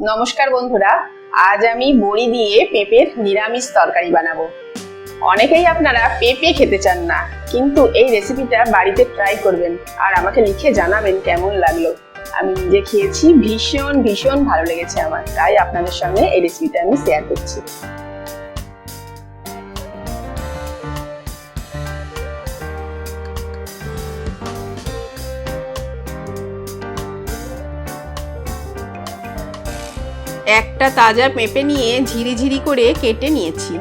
নমস্কার বন্ধুরা, আজ আমি বড়ি দিয়ে পেঁপের নিরামিষ তরকারি বানাবো। অনেকেই আপনারা পেঁপে খেতে চান না, কিন্তু এই রেসিপিটা বাড়িতে ট্রাই করবেন আর আমাকে লিখে জানাবেন কেমন লাগলো। আমি নিজে খেয়েছি, ভীষণ ভীষণ ভালো লেগেছে আমার, তাই আপনাদের সঙ্গে এই রেসিপিটা আমি শেয়ার করছি। একটা তাজা পেঁপে নিয়ে ঝিরিঝিরি করে কেটে নিয়েছি।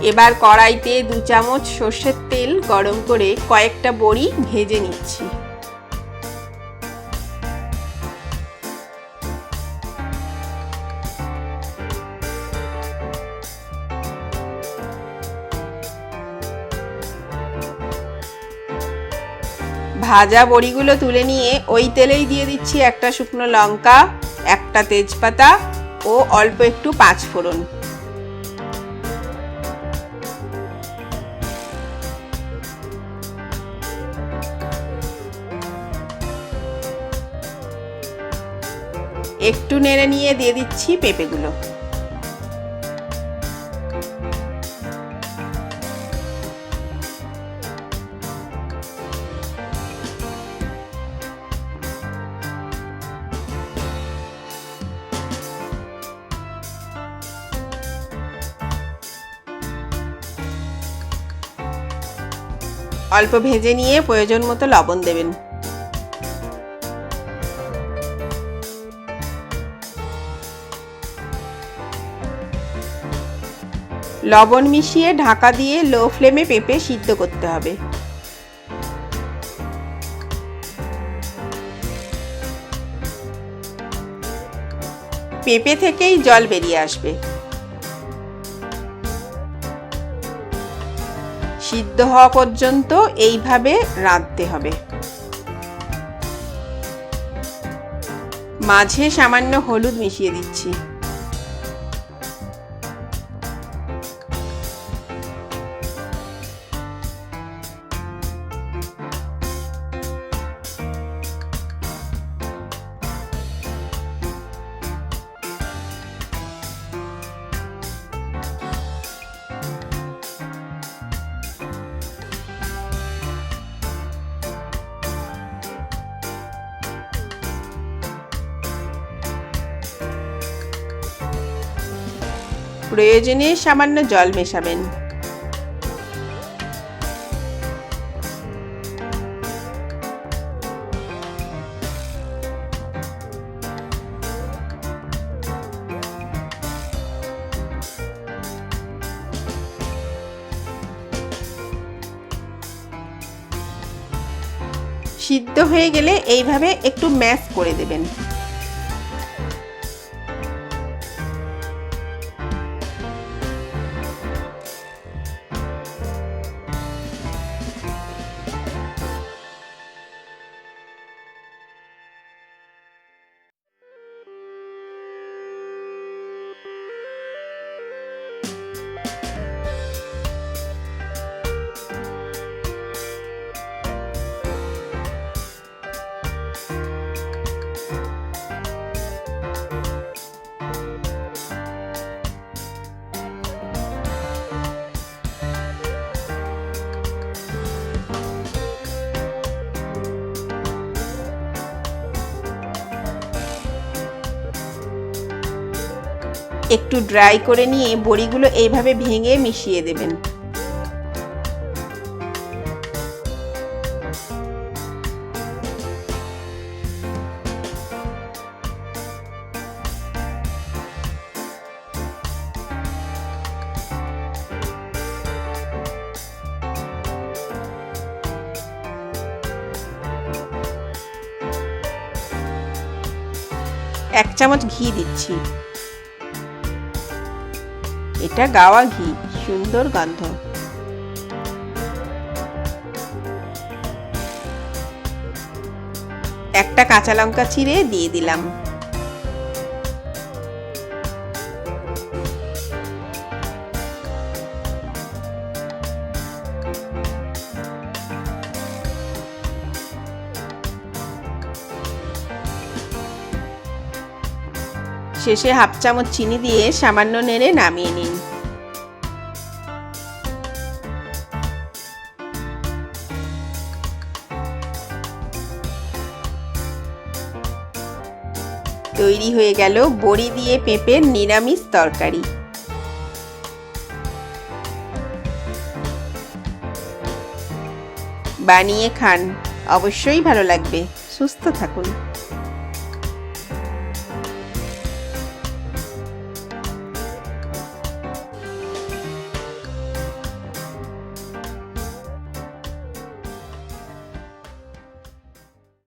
এবার কড়াইতে 2 চামচ সর্ষের তেল গরম করে কয়েকটা বড়ি ভেজে নিচ্ছি। ভাজা বড়িগুলো তুলে নিয়ে ওই তেলেই দিয়ে দিচ্ছি একটা শুকনো লঙ্কা, একটা তেজপাতা ও অল্প একটু পাঁচফোড়ন। একটু নেড়ে নিয়ে দিয়ে দিচ্ছি পেঁপেগুলো। অল্প ভেজে নিয়ে প্রয়োজন মতো লবণ দেবেন। লবণ মিশিয়ে ঢাকা দিয়ে লো ফ্লেমে পেঁপে সিদ্ধ করতে হবে। পেঁপে থেকেই জল বেরিয়ে আসবে। সিদ্ধ হওয়া পর্যন্ত এইভাবে রাঁধতে হবে। মাঝে সামান্য হলুদ মিশিয়ে দিচ্ছি। প্রয়োজনে সামান্য জল মেশাবেন। সিদ্ধ হয়ে গেলে এইভাবে একটু ম্যাশ করে দেবেন। একটু ড্রাই করে নিয়ে বড়িগুলো এইভাবে ভেঙে মিশিয়ে দেবেন। এক চামচ ঘি দিচ্ছি। এটা গাওয়া ঘি, সুন্দর গন্ধ। একটা কাঁচা লঙ্কা চিড়ে দিয়ে দিলাম। শেষে হাফ চামচ চিনি দিয়ে সামান্য নেড়ে নামিয়ে নিন। তৈরি হয়ে গেল বড়ি দিয়ে পেঁপের নিরামিষ তরকারি। বানিয়ে খান, অবশ্যই ভালো লাগবে। সুস্থ থাকুন।